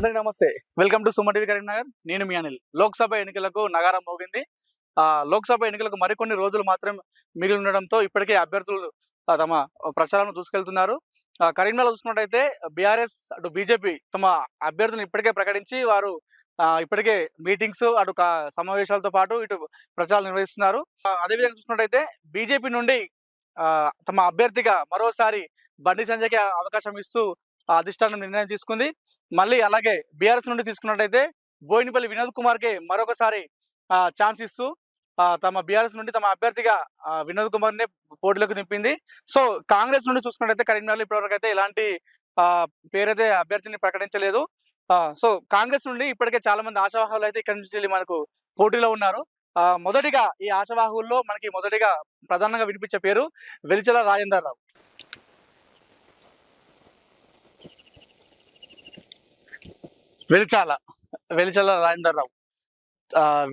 అందరికీ నమస్తే. Welcome to Suman TV Karimnagar. నేను మీ అనిల్. లోక్సభ ఎన్నికలకు నగారం మోగింది. లోక్సభ ఎన్నికలకు మరికొన్ని రోజులు మాత్రం మిగిలి ఉండడంతో ఇప్పటికే అభ్యర్థులు తమ ప్రచారాలను దూసుకెళ్తున్నారు. కరీంనగర్‌లో చూసుకున్నట్టయితే బీఆర్ఎస్ అటు బీజేపీ తమ అభ్యర్థులను ఇప్పటికే ప్రకటించి వారు ఇప్పటికే మీటింగ్స్ అటు సమావేశాలతో పాటు ఇటు ప్రచారాలు నిర్వహిస్తున్నారు. అదేవిధంగా చూసుకున్నట్టయితే బీజేపీ నుండి తమ అభ్యర్థిగా మరోసారి బండి సంజయ్‌కి అవకాశం ఇస్తూ అధిష్టానం నిర్ణయం తీసుకుంది. మళ్ళీ అలాగే బీఆర్ఎస్ నుండి తీసుకున్నట్టయితే బోయినపల్లి వినోద్ కుమార్‌కి మరొకసారి ఛాన్స్ ఇస్తూ తమ బీఆర్ఎస్ నుండి తమ అభ్యర్థిగా వినోద్ కుమార్‌ని పోటీలోకి దింపింది. సో కాంగ్రెస్ నుండి చూసుకున్నట్టయితే కరీంనగర్‌లో ఇప్పటివరకు అయితే ఎలాంటి పేరైతే అభ్యర్థిని ప్రకటించలేదు. సో కాంగ్రెస్ నుండి ఇప్పటికే చాలా మంది ఆశావాహులు అయితే ఇక్కడ నుంచి మనకు పోటీలో ఉన్నారు. మొదటిగా ఈ ఆశావాహుల్లో మనకి మొదటిగా ప్రధానంగా వినిపించే పేరు వెలిచల రాజేందర్ రావు. వెలిచల రాజేందర్ రావు.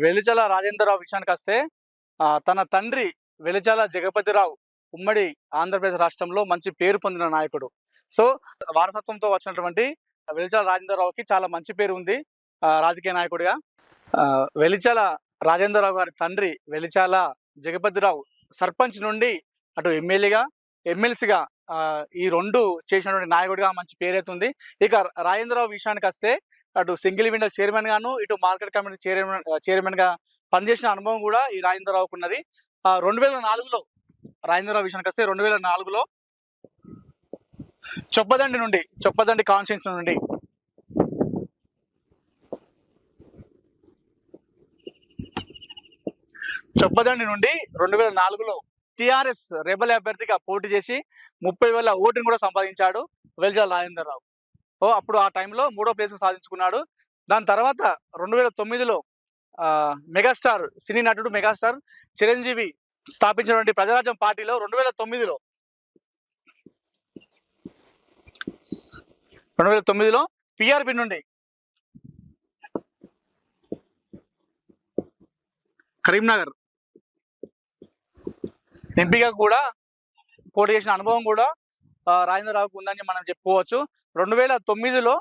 వెలిచల రాజేందర్ రావు విషయానికి వస్తే తన తండ్రి వెలిచల జగపతిరావు ఉమ్మడి ఆంధ్రప్రదేశ్ రాష్ట్రంలో మంచి పేరు పొందిన నాయకుడు. సో వారసత్వంతో వచ్చినటువంటి వెలిచల రాజేందర్ రావుకి చాలా మంచి పేరు ఉంది రాజకీయ నాయకుడిగా. వెలిచల రాజేందర్ రావు గారి తండ్రి వెలిచల జగపతిరావు సర్పంచ్ నుండి అటు ఎమ్మెల్యేగా ఎమ్మెల్సీగా ఈ రెండు చేసినటువంటి నాయకుడిగా మంచి పేరైతుంది. ఇక రాజేంద్రరావు విషయానికి వస్తే అటు సింగిల్ విండో చైర్మన్ గాను ఇటు మార్కెట్ కమిటీ చైర్మన్ గా పనిచేసిన అనుభవం కూడా ఈ రాజేంద్రరావుకు ఉన్నది. 2004లో రాజేంద్రరావు విషయానికి వస్తే 2004లో చొప్పదండి కాన్స్టిట్యూన్సీ నుండి చొప్పదండి నుండి 2004లో టిఆర్ఎస్ రెబల్ అభ్యర్థిగా పోటీ చేసి 30,000 ఓటును కూడా సంపాదించాడు వెలిచల రాజేందర్ రావు. అప్పుడు ఆ టైంలో 3వ ప్లేస్ సాధించుకున్నాడు. దాని తర్వాత 2009లో మెగాస్టార్ సినీ నటుడు మెగాస్టార్ చిరంజీవి స్థాపించినటువంటి ప్రజారాజ్యం పార్టీలో 2009లో పిఆర్పి నుండి కరీంనగర్ ఎంపీగా కూడా పోటీ చేసిన అనుభవం కూడా రాజేందర్ రావుకు ఉందని మనం చెప్పుకోవచ్చు. 2009లో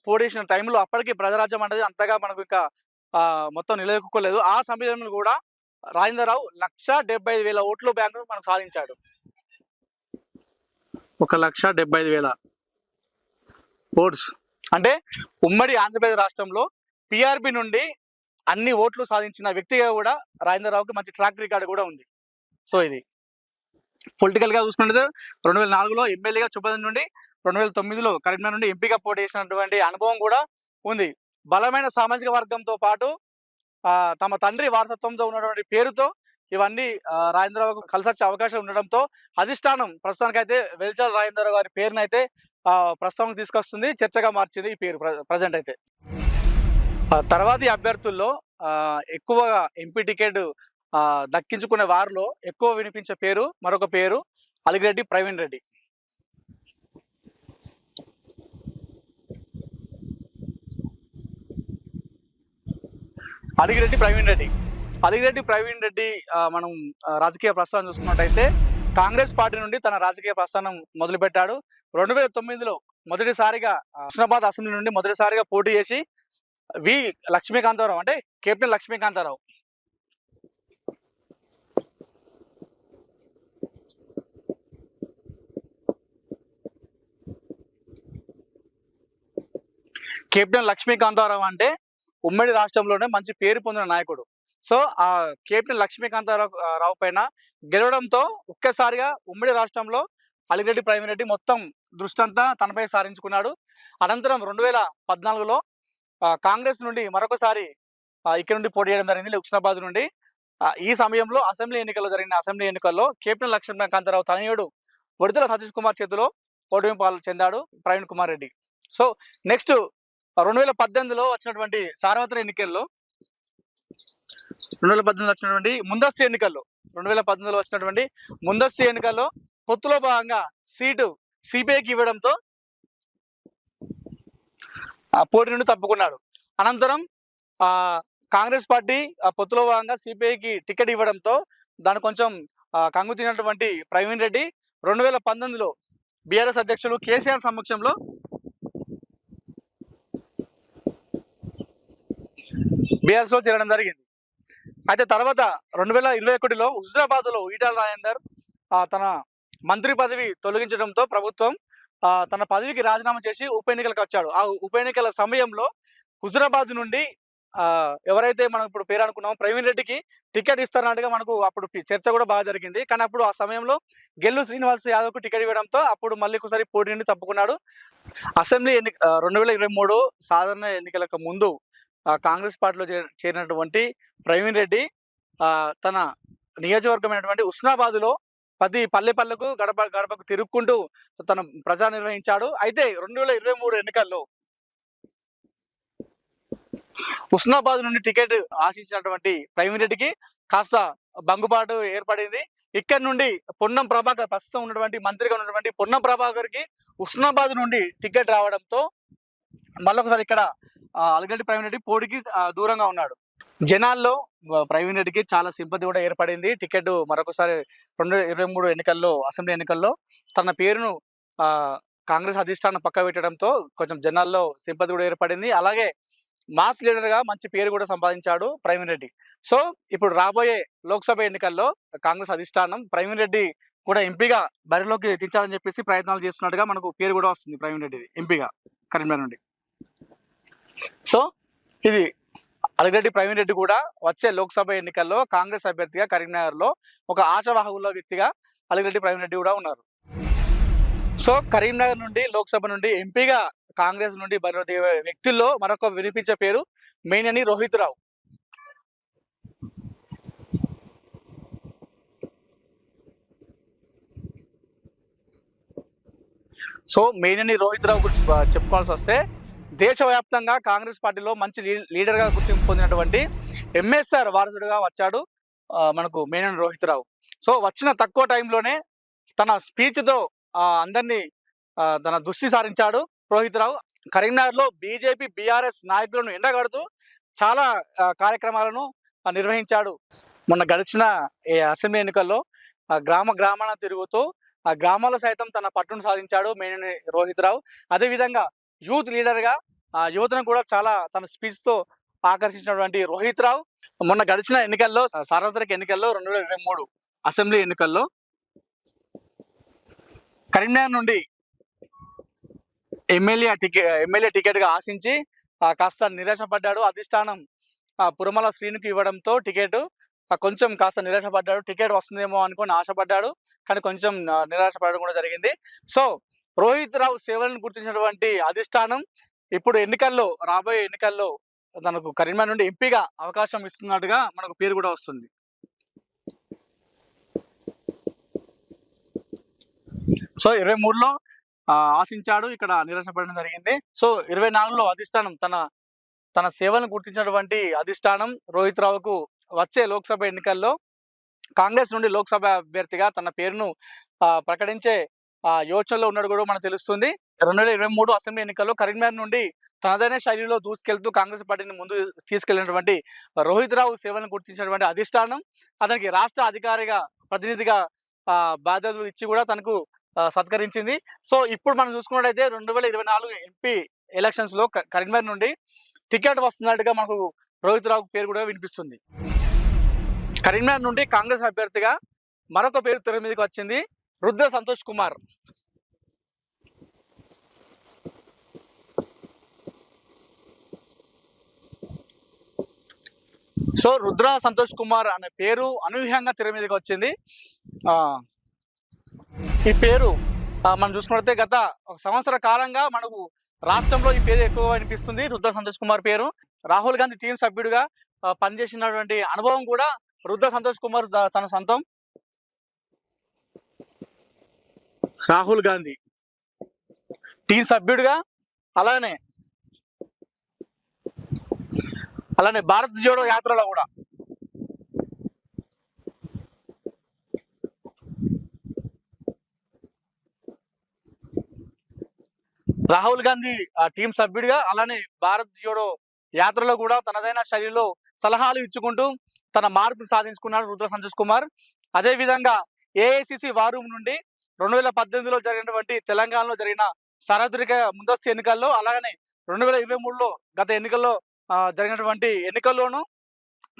పోటీ చేసిన టైంలో అప్పటికి ప్రజారాజ్యం అనేది అంతగా మనకు ఇంకా మొత్తం నిలదొక్కుకోలేదు. ఆ సమయంలో కూడా రాజేందర్ రావు 1,75,000 ఓట్ల బ్యాంకు మనకు సాధించాడు. 1,75,000 ఓట్స్ అంటే ఉమ్మడి ఆంధ్రప్రదేశ్ రాష్ట్రంలో పిఆర్పి నుండి అన్ని ఓట్లు సాధించిన వ్యక్తిగా కూడా రాజేందర్ రావుకి మంచి ట్రాక్ రికార్డు కూడా ఉంది. సో ఇది పొలిటికల్ గా చూసుకుంటే 2004లో ఎమ్మెల్యేగా చొప్పదండి నుండి 2009లో కరీంనగర్ నుండి ఎంపీగా పోటీ చేసినటువంటి అనుభవం కూడా ఉంది. బలమైన సామాజిక వర్గంతో పాటు తమ తండ్రి వారసత్వంతో ఉన్నటువంటి పేరుతో ఇవన్నీ రాజేంద్రరావుకు కలిసొచ్చే అవకాశం ఉండడంతో అధిష్టానం ప్రస్తుతానికైతే వెలిచల రాజేంద్రరావు గారి పేరునైతే ప్రస్తుతానికి తీసుకొస్తుంది, చర్చగా మార్చింది ఈ పేరు ప్రజెంట్ అయితే. తర్వాతి అభ్యర్థుల్లో ఎక్కువగా ఎంపీ టికెట్ దక్కించుకునే వారిలో ఎక్కువ వినిపించే పేరు మరొక పేరు అలిగిరెడ్డి ప్రవీణ్ రెడ్డి. అలిగిరెడ్డి ప్రవీణ్ రెడ్డి మనం రాజకీయ ప్రస్థానం చూసుకున్నట్టయితే కాంగ్రెస్ పార్టీ నుండి తన రాజకీయ ప్రస్థానం మొదలుపెట్టాడు. 2009లో మొదటిసారిగా హుస్నాబాద్ అసెంబ్లీ నుండి మొదటిసారిగా పోటీ చేసి లక్ష్మీకాంతారావు అంటే కెప్టెన్ లక్ష్మీకాంతారావు అంటే ఉమ్మడి రాష్ట్రంలోనే మంచి పేరు పొందిన నాయకుడు. సో ఆ కెప్టెన్ లక్ష్మీకాంతారావు పైన గెలవడంతో ఒక్కసారిగా ఉమ్మడి రాష్ట్రంలో అలిగిరెడ్డి ప్రవీణ్ రెడ్డి మొత్తం దృష్టి అంతా తనపై సారించుకున్నాడు. అనంతరం 2014లో కాంగ్రెస్ నుండి మరొకసారి ఇక్కడ నుండి పోటీ చేయడం జరిగింది హుస్నాబాద్ నుండి. ఈ సమయంలో జరిగిన అసెంబ్లీ ఎన్నికల్లో కెప్టెన్ లక్ష్మీకాంతారావు తనయుడు వడితెల సతీష్ కుమార్ చేతిలో ఓటమి పాలు చెందాడు ప్రవీణ్ కుమార్ రెడ్డి. సో నెక్స్ట్ 2018లో వచ్చినటువంటి సార్వత్రిక ఎన్నికల్లో 2018లో వచ్చినటువంటి ముందస్తు ఎన్నికల్లో పొత్తులో భాగంగా సీటు సిపిఐకి ఇవ్వడంతో పోటీ నుండి తప్పుకున్నాడు. అనంతరం కాంగ్రెస్ పార్టీ పొత్తులో భాగంగా సిపిఐకి టికెట్ ఇవ్వడంతో దాని కొంచెం కంగు తిన్నటువంటి ప్రవీణ్ రెడ్డి 2019లో బీఆర్ఎస్ అధ్యక్షులు కేసీఆర్ సమక్షంలో బీఆర్ఎస్ లో చేరడం జరిగింది. అయితే తర్వాత 2021లో హుజరాబాద్లో ఈటల రాజేందర్ తన మంత్రి పదవి తొలగించడంతో ప్రభుత్వం తన పదవికి రాజీనామా చేసి ఉప ఎన్నికలకు వచ్చాడు. ఆ ఉప ఎన్నికల సమయంలో హుజరాబాద్ నుండి ఎవరైతే మనం ఇప్పుడు పేరు అనుకున్నామో ప్రవీణ్ రెడ్డికి టికెట్ ఇస్తారన్నట్టుగా మనకు అప్పుడు చర్చ కూడా బాగా జరిగింది. కానీ అప్పుడు ఆ సమయంలో గెల్లు శ్రీనివాస్ యాదవ్కు టికెట్ ఇవ్వడంతో అప్పుడు మళ్ళీ ఒకసారి పోటీ నుండి తప్పుకున్నాడు. అసెంబ్లీ 2023 సాధారణ ఎన్నికలకు ముందు కాంగ్రెస్ పార్టీలో చేరినటువంటి ప్రవీణ్ రెడ్డి తన నియోజకవర్గమైనటువంటి ఉస్నాబాద్లో 10 పల్లెకు గడప గడపకు తిరుక్కుంటూ తన ప్రచారం నిర్వహించాడు. అయితే 2023 ఎన్నికల్లో ఉస్నాబాద్ నుండి టికెట్ ఆశించినటువంటి ప్రవీణ్ రెడ్డికి కాస్త బంగుబాటు ఏర్పడింది. ఇక్కడ నుండి పొన్నం ప్రభాకర్, ప్రస్తుతం ఉన్నటువంటి మంత్రిగా ఉన్నటువంటి పొన్నం ప్రభాకర్ కి ఉస్నాబాద్ నుండి టికెట్ రావడంతో మళ్ళొకసారి ఇక్కడ అలగడ్డి ప్రవీణ్ రెడ్డి పోటీకి దూరంగా ఉన్నాడు. జనాల్లో ప్రవీణ్ రెడ్డికి చాలా సింపతి కూడా ఏర్పడింది. టికెట్ మరొకసారి 2023 ఎన్నికల్లో, అసెంబ్లీ ఎన్నికల్లో తన పేరును కాంగ్రెస్ అధిష్టానం పక్క పెట్టడంతో కొంచెం జనాల్లో సింపతి కూడా ఏర్పడింది. అలాగే మాస్ లీడర్ గా మంచి పేరు కూడా సంపాదించాడు ప్రవీణ్ రెడ్డి. సో ఇప్పుడు రాబోయే లోక్సభ ఎన్నికల్లో కాంగ్రెస్ అధిష్టానం ప్రవీణ్ రెడ్డి కూడా ఎంపీగా బరిలోకి దించాలని చెప్పేసి ప్రయత్నాలు చేస్తున్నట్టుగా మనకు పేరు కూడా వస్తుంది ప్రవీణ్ రెడ్డిది ఎంపీగా కరీంనగర్ నుండి. సో ఇది అలగడ్డి ప్రవీణ్ రెడ్డి కూడా వచ్చే లోక్సభ ఎన్నికల్లో కాంగ్రెస్ అభ్యర్థిగా కరీంనగర్ లో ఒక ఆశావాహుల వ్యక్తిగా అలగడ్డి ప్రవీణ్ రెడ్డి కూడా ఉన్నారు. సో కరీంనగర్ నుండి లోక్సభ నుండి ఎంపీగా కాంగ్రెస్ నుండి బరిలో దిగే వ్యక్తుల్లో మరొక వినిపించే పేరు మేనేని రోహిత్ రావు. సో మేనేని రోహిత్ రావు గురించి చెప్పుకోవాల్సి వస్తే దేశవ్యాప్తంగా కాంగ్రెస్ పార్టీలో మంచి లీడర్ గా గుర్తింపు పొందినటువంటి ఎంఎస్ఆర్ వారసుడుగా వచ్చాడు మనకు మేనేని రోహిత్ రావు. సో వచ్చిన తక్కువ టైంలోనే తన స్పీచ్ తో అందరినీ తన దృష్టి సారించాడు రోహిత్ రావు. కరీంనగర్ లో బీజేపీ బీఆర్ఎస్ నాయకులను ఎండగడుతూ చాలా కార్యక్రమాలను నిర్వహించాడు. మొన్న గడిచిన అసెంబ్లీ ఎన్నికల్లో గ్రామాన తిరుగుతూ ఆ గ్రామాల్లో సైతం తన పట్టును సాధించాడు మేనేని రోహిత్ రావు. అదేవిధంగా యూత్ లీడర్ గా యువతను కూడా చాలా తన స్పీచ్ తో ఆకర్షించినటువంటి రోహిత్ రావు మొన్న గడిచిన ఎన్నికల్లో, సార్వత్రిక ఎన్నికల్లో 2023 అసెంబ్లీ ఎన్నికల్లో కరీంనగర్ నుండి ఎమ్మెల్యే టికెట్ గా ఆశించి కాస్త నిరాశపడ్డాడు. అధిష్టానం పురమల శ్రీనుకి ఇవ్వడంతో టికెట్ కొంచెం కాస్త నిరాశపడ్డాడు. టికెట్ వస్తుందేమో అనుకుని ఆశపడ్డాడు, కానీ కొంచెం నిరాశపడడం కూడా జరిగింది. సో రోహిత్ రావు సేవలను గుర్తించినటువంటి అధిష్టానం ఇప్పుడు రాబోయే ఎన్నికల్లో తనకు కరీంనగర్ నుండి ఎంపీగా అవకాశం ఇస్తున్నట్టుగా మనకు పేరు కూడా వస్తుంది. సో 23లో ఆశించాడు, ఇక్కడ నిరాశపడడం జరిగింది. సో 24లో అధిష్టానం తన సేవలను గుర్తించినటువంటి అధిష్టానం రోహిత్ రావుకు వచ్చే లోక్సభ ఎన్నికల్లో కాంగ్రెస్ నుండి లోక్సభ అభ్యర్థిగా తన పేరును ప్రకటించే యోచనలో ఉన్నట్టు కూడా మనకు తెలుస్తుంది. 2023 అసెంబ్లీ ఎన్నికల్లో కరీంనగర్ నుండి తనదైన శైలిలో దూసుకెళ్తూ కాంగ్రెస్ పార్టీని ముందు తీసుకెళ్లినటువంటి రోహిత్ రావు సేవలను గుర్తించినటువంటి అధిష్టానం అతనికి రాష్ట్ర అధికారిగా ప్రతినిధిగా బాధ్యతలు ఇచ్చి కూడా తనకు సత్కరించింది. సో ఇప్పుడు మనం చూసుకున్నట్టయితే 2024 ఎంపీ ఎలక్షన్స్ లో కరీంనగర్ నుండి టికెట్ వస్తున్నట్టుగా మనకు రోహిత్ రావు పేరు కూడా వినిపిస్తుంది. కరీంనగర్ నుండి కాంగ్రెస్ అభ్యర్థిగా మరొక పేరు తెర మీదకి వచ్చింది, రుద్ర సంతోష్ కుమార్. సో రుద్ర సంతోష్ కుమార్ అనే పేరు అనూహ్యంగా తెర మీదకి వచ్చింది. ఈ పేరు మనం చూసుకుంటే గత ఒక సంవత్సర కాలంగా మనకు రాష్ట్రంలో ఈ పేరు ఎక్కువగా వినిపిస్తుంది. రుద్ర సంతోష్ కుమార్ పేరు రాహుల్ గాంధీ టీం సభ్యుడిగా పనిచేసినటువంటి అనుభవం కూడా రుద్ర సంతోష్ కుమార్ తన సొంతం. రాహుల్ గాంధీ టీం సభ్యుడిగా అలానే భారత్ జోడో యాత్రలో కూడా రాహుల్ గాంధీ టీం సభ్యుడిగా అలానే భారత్ జోడో యాత్రలో కూడా తనదైన శైలిలో సలహాలు ఇచ్చుకుంటూ తన మార్పును సాధించుకున్నాడు రుద్ర సంతోష్ కుమార్. అదే విధంగా ఏఐసిసి వార్ రూమ్ నుండి 2018లో జరిగినటువంటి తెలంగాణలో జరిగిన సార్వత్రిక ముందస్తు ఎన్నికల్లో అలాగనే 2023లో గత ఎన్నికల్లో జరిగినటువంటి ఎన్నికల్లోనూ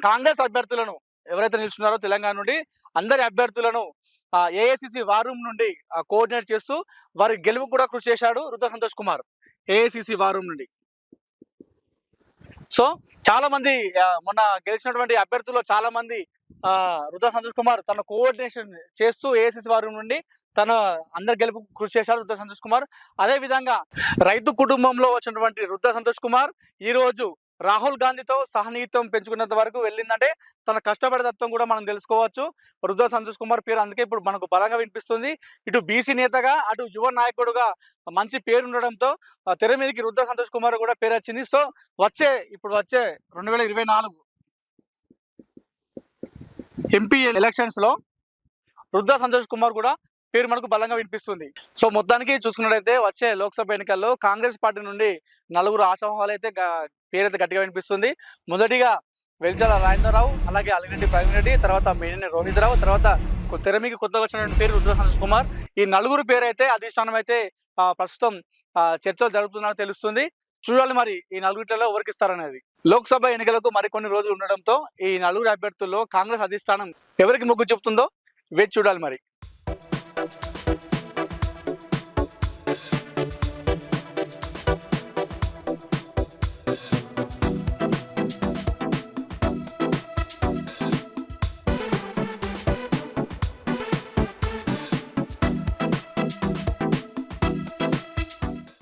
కాంగ్రెస్ అభ్యర్థులను ఎవరైతే నిలుస్తున్నారో తెలంగాణ నుండి అందరి అభ్యర్థులను ఏఐసిసి వార్ రూమ్ నుండి కోఆర్డినేట్ చేస్తూ వారి గెలుపు కూడా కృషి చేశాడు Rudra Santosh Kumar AICC war room నుండి. సో చాలా మంది మొన్న గెలిచినటువంటి అభ్యర్థుల్లో చాలా మంది రుద్ర సంతోష్ కుమార్ తన కోఆర్డినేషన్ చేస్తూ ఏఐసిసి వారి నుండి తన అందరి గెలుపు కృషి చేశారు రుద్ర సంతోష్ కుమార్. అదే విధంగా రైతు కుటుంబంలో వచ్చినటువంటి రుద్ర సంతోష్ కుమార్ ఈ రోజు రాహుల్ గాంధీతో సహనీయుతం పెంచుకున్నంత వరకు వెళ్ళిందంటే తన కష్టపడే తత్వం కూడా మనం తెలుసుకోవచ్చు. రుద్ర సంతోష్ కుమార్ పేరు అందుకే ఇప్పుడు మనకు బలంగా వినిపిస్తుంది. ఇటు బీసీ నేతగా అటు యువ నాయకుడుగా మంచి పేరు ఉండడంతో తెర మీదకి రుద్ర సంతోష్ కుమార్ కూడా పేరు వచ్చింది. సో ఇప్పుడు వచ్చే 2024 ఎంపీ ఎలక్షన్స్ లో రుద్ర సంతోష్ కుమార్ కూడా పేరు మనకు బలంగా వినిపిస్తుంది. సో మొత్తానికి చూసుకున్నట్టయితే వచ్చే లోక్సభ ఎన్నికల్లో కాంగ్రెస్ పార్టీ నుండి నలుగురు ఆశావాహాలు అయితే పేరైతే గట్టిగా వినిపిస్తుంది. మొదటిగా వెల్జల రాజేంద్రరావు, అలాగే అలిరెడ్డి ప్రవీణ్ రెడ్డి, తర్వాత మేనేని రోహిత్ రావు, తర్వాత తెరమికి కొత్తగా వచ్చినటువంటి పేరు రుద్ర సంతోష్ కుమార్. ఈ నలుగురు పేరు అయితే అధిష్టానం అయితే ప్రస్తుతం చర్చలు జరుపుతున్నారని తెలుస్తుంది. చూడాలి మరి ఈ నలుగురిలో ఎవరికి ఇస్తారనేది. లోక్సభ ఎన్నికలకు మరికొన్ని రోజులు ఉండడంతో ఈ నలుగురు అభ్యర్థుల్లో కాంగ్రెస్ అధిష్టానం ఎవరికి మొగ్గు చూపుతుందో వేచి చూడాలి మరి.